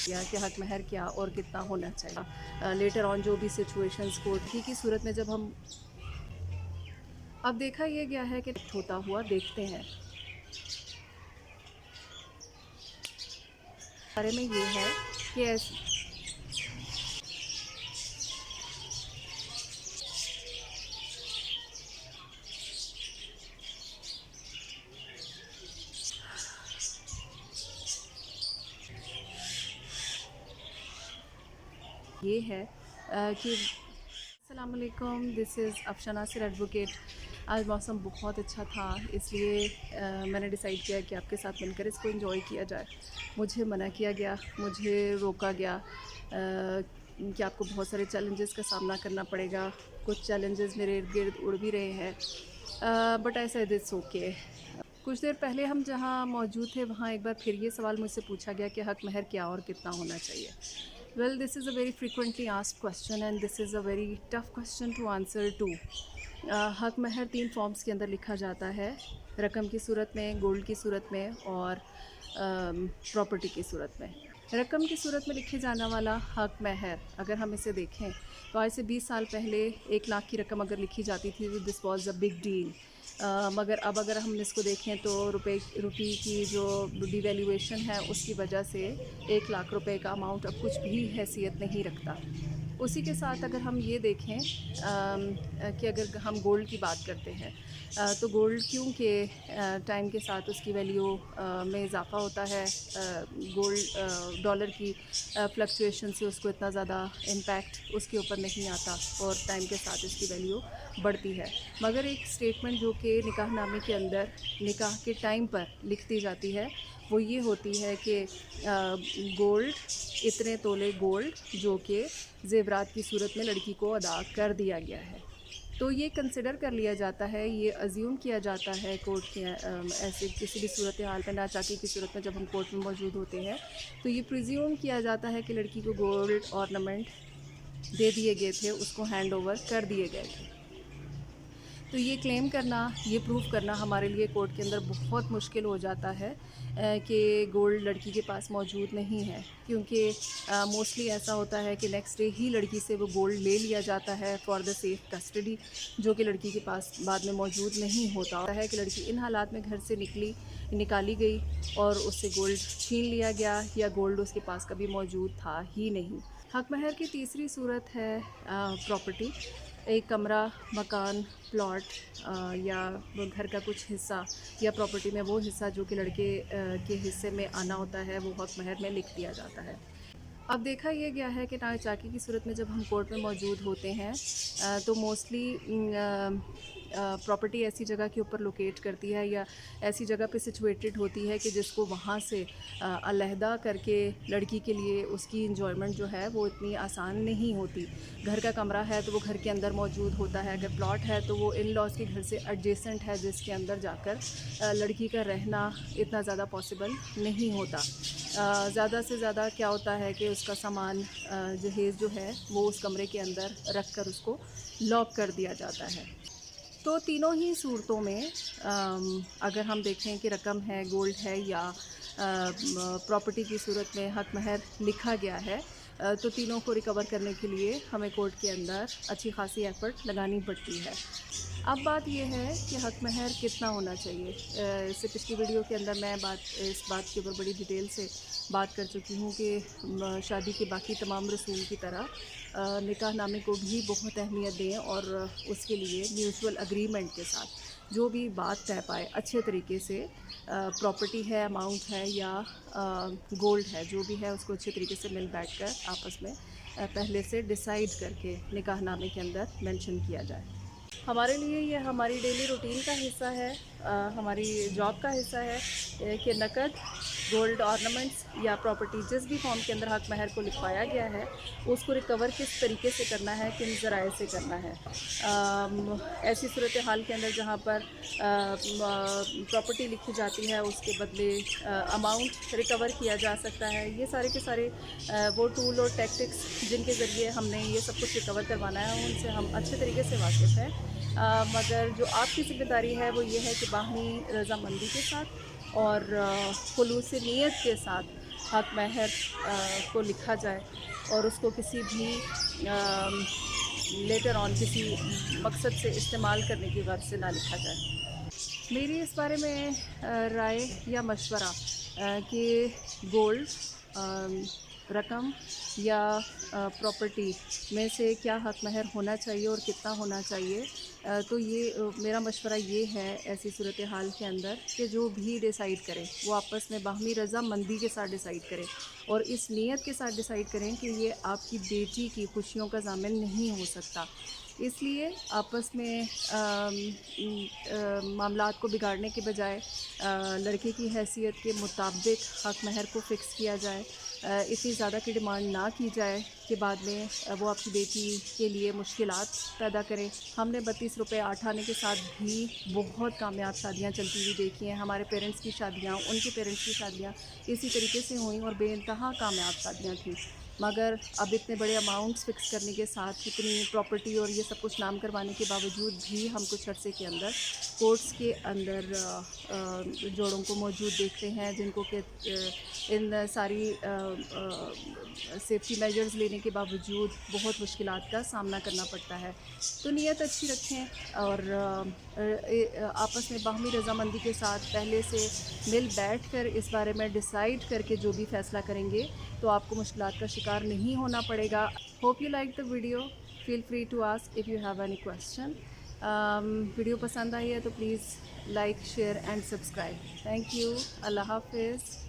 या कि हक महर क्या और कितना होना चाहिए। लेटर ऑन जो भी सिचुएशंस कोर्ट की सूरत में जब हम अब देखा यह गया है कि होता हुआ देखते हैं बारे में ये है कि ये है कि अस्सलाम वालेकुम, दिस इज़ अफशाना नासिर एडवोकेट। आज मौसम बहुत अच्छा था, इसलिए मैंने डिसाइड किया कि आपके साथ मिलकर इसको एंजॉय किया जाए। मुझे मना किया गया, मुझे रोका गया कि आपको बहुत सारे चैलेंजेस का सामना करना पड़ेगा। कुछ चैलेंजेस मेरे इर्द गिर्द उड़ भी रहे हैं, बट ऐसा इट्स ओके। कुछ देर पहले हम जहाँ मौजूद थे वहाँ एक बार फिर ये सवाल मुझसे पूछा गया कि हक महर क्या और कितना होना चाहिए। Well, this is a very frequently asked question and this is a very tough question to answer to. हक महर 3 फॉर्म्स के अंदर लिखा जाता है, रकम की सूरत में, गोल्ड की सूरत में और प्रॉपर्टी की सूरत में। रकम की सूरत में लिखे जाने वाला हक महर अगर हम इसे देखें तो आज से 20 साल पहले 1 लाख की रकम अगर लिखी जाती थी तो this was a big deal. मगर अब अगर हम इसको देखें तो रुपये की जो डिवैल्यूएशन है उसकी वजह से 1 लाख रुपए का अमाउंट अब कुछ भी हैसियत नहीं रखता। उसी के साथ अगर हम ये देखें कि अगर हम गोल्ड की बात करते हैं तो गोल्ड क्योंकि टाइम के साथ उसकी वैल्यू में इजाफ़ा होता है, गोल्ड डॉलर की फ्लक्चुएशन से उसको इतना ज़्यादा इम्पैक्ट उसके ऊपर नहीं आता और टाइम के साथ इसकी वैल्यू बढ़ती है। मगर एक स्टेटमेंट जो कि निकाहनामे के अंदर निकाह के टाइम पर लिख दी जाती है वो ये होती है कि गोल्ड इतने तोले गोल्ड जो कि ज़ेवरात की सूरत में लड़की को अदा कर दिया गया है। तो ये कंसिडर कर लिया जाता है, ये अज्यूम किया जाता है कोर्ट के ऐसे किसी भी सूरत हाल में, नाचाकी की सूरत में जब हम कोर्ट में मौजूद होते हैं तो ये प्रिज्यूम किया जाता है कि लड़की को गोल्ड ऑर्नामेंट दे दिए गए थे, उसको हैंड ओवर कर दिए गए थे। तो ये क्लेम करना, ये प्रूव करना हमारे लिए कोर्ट के अंदर बहुत मुश्किल हो जाता है कि गोल्ड लड़की के पास मौजूद नहीं है, क्योंकि मोस्टली ऐसा होता है कि नेक्स्ट डे ही लड़की से वो गोल्ड ले लिया जाता है फॉर द सेफ कस्टडी, जो कि लड़की के पास बाद में मौजूद नहीं होता है कि लड़की इन हालात में घर से निकाली गई और उससे गोल्ड छीन लिया गया या गोल्ड उसके पास कभी मौजूद था ही नहीं। हक महर की तीसरी सूरत है प्रॉपर्टी। एक कमरा, मकान, प्लॉट या घर का कुछ हिस्सा या प्रॉपर्टी में वो हिस्सा जो कि लड़के के हिस्से में आना होता है वो हक महर में लिख दिया जाता है। अब देखा यह गया है कि नाचाकी की सूरत में जब हम कोर्ट में मौजूद होते हैं तो मोस्टली प्रॉपर्टी ऐसी जगह के ऊपर लोकेट करती है या ऐसी जगह पे सिचुएटेड होती है कि जिसको वहाँ से अलहदा करके लड़की के लिए उसकी इंजॉयमेंट जो है वो इतनी आसान नहीं होती। घर का कमरा है तो वो घर के अंदर मौजूद होता है, अगर प्लॉट है तो वो इन लॉज के घर से एडजेसेंट है जिसके अंदर जाकर लड़की का रहना इतना ज़्यादा पॉसिबल नहीं होता। ज़्यादा से ज़्यादा क्या होता है कि उसका सामान जहेज़ जो है वो उस कमरे के अंदर रख कर उसको लॉक कर दिया जाता है। तो तीनों ही सूरतों में अगर हम देखें कि रकम है, गोल्ड है या प्रॉपर्टी की सूरत में हक महर लिखा गया है, तो तीनों को रिकवर करने के लिए हमें कोर्ट के अंदर अच्छी खासी एफ़र्ट लगानी पड़ती है। अब बात यह है कि हक महर कितना होना चाहिए। इससे पिछली वीडियो के अंदर मैं इस बात के ऊपर बड़ी डिटेल से बात कर चुकी हूँ कि शादी के बाकी तमाम रसूल की तरह निकाहनामे को भी बहुत अहमियत दें और उसके लिए म्यूचुअल एग्रीमेंट के साथ जो भी बात तय पाए अच्छे तरीके से, प्रॉपर्टी है, अमाउंट है या गोल्ड है, जो भी है उसको अच्छे तरीके से मिल बैठ कर आपस में पहले से डिसाइड करके निकाहनामे के अंदर मेंशन किया जाए। हमारे लिए ये हमारी डेली रूटीन का हिस्सा है, हमारी जॉब का हिस्सा है कि नकद, गोल्ड ऑर्नामेंट्स या प्रॉपर्टी जिस भी फॉर्म के अंदर हक महर को लिखवाया गया है उसको रिकवर किस तरीके से करना है, किन ज़राए से करना है। ऐसी सूरत हाल के अंदर जहाँ पर प्रॉपर्टी लिखी जाती है उसके बदले अमाउंट रिकवर किया जा सकता है। ये सारे के सारे वो टूल और टैक्टिक्स जिनके ज़रिए हमने ये सब कुछ रिकवर करवाना है उनसे हम अच्छे तरीके से वाकिफ़ हैं। मगर जो आपकी ज़िम्मेदारी है वो ये है कि बाहमी रज़ामंदी के साथ और खुलूस नीयत के साथ हक महर को लिखा जाए और उसको किसी भी लेटर ऑन किसी मकसद से इस्तेमाल करने की गर्ज से ना लिखा जाए। मेरी इस बारे में राय या मशवरा कि गोल्ड, रकम या प्रॉपर्टी में से क्या हक महर होना चाहिए और कितना होना चाहिए, तो ये मेरा मशवरा ये है ऐसी सूरत हाल के अंदर कि जो भी डिसाइड करें वो आपस में बाहमी रज़ामंदी के साथ डिसाइड करें और इस नीयत के साथ डिसाइड करें कि ये आपकी बेटी की खुशियों का ज़ामिन नहीं हो सकता। इसलिए आपस में मामलात को बिगाड़ने के बजाय लड़के की हैसियत के मुताबिक हक महर को फ़िक्स किया जाए। इतनी ज़्यादा की डिमांड ना की जाए कि बाद में वो आपकी बेटी के लिए मुश्किलात पैदा करें। हमने 32 रुपए 8 आने के साथ भी बहुत कामयाब शादियां चलती हुई देखी हैं। हमारे पेरेंट्स की शादियां, उनके पेरेंट्स की शादियां इसी तरीके से हुई और बेइंतहा कामयाब शादियां थीं। मगर अब इतने बड़े अमाउंट्स फ़िक्स करने के साथ, इतनी प्रॉपर्टी और ये सब कुछ नाम करवाने के बावजूद भी हम कुछ अरसे के अंदर कोर्ट्स के अंदर जोड़ों को मौजूद देखते हैं जिनको कि इन सारी सेफ्टी मेजर्स लेने के बावजूद बहुत मुश्किलात का सामना करना पड़ता है। तो नीयत अच्छी रखें और आपस में बाहमी रज़ामंदी के साथ पहले से मिल बैठ कर इस बारे में डिसाइड करके जो भी फ़ैसला करेंगे तो आपको मुश्किलात का शिकार नहीं होना पड़ेगा। Hope you like the video. Feel free to ask if you have any question. Video पसंद आई है तो please like, share and subscribe. Thank you. अल्लाह हाफ़िज़।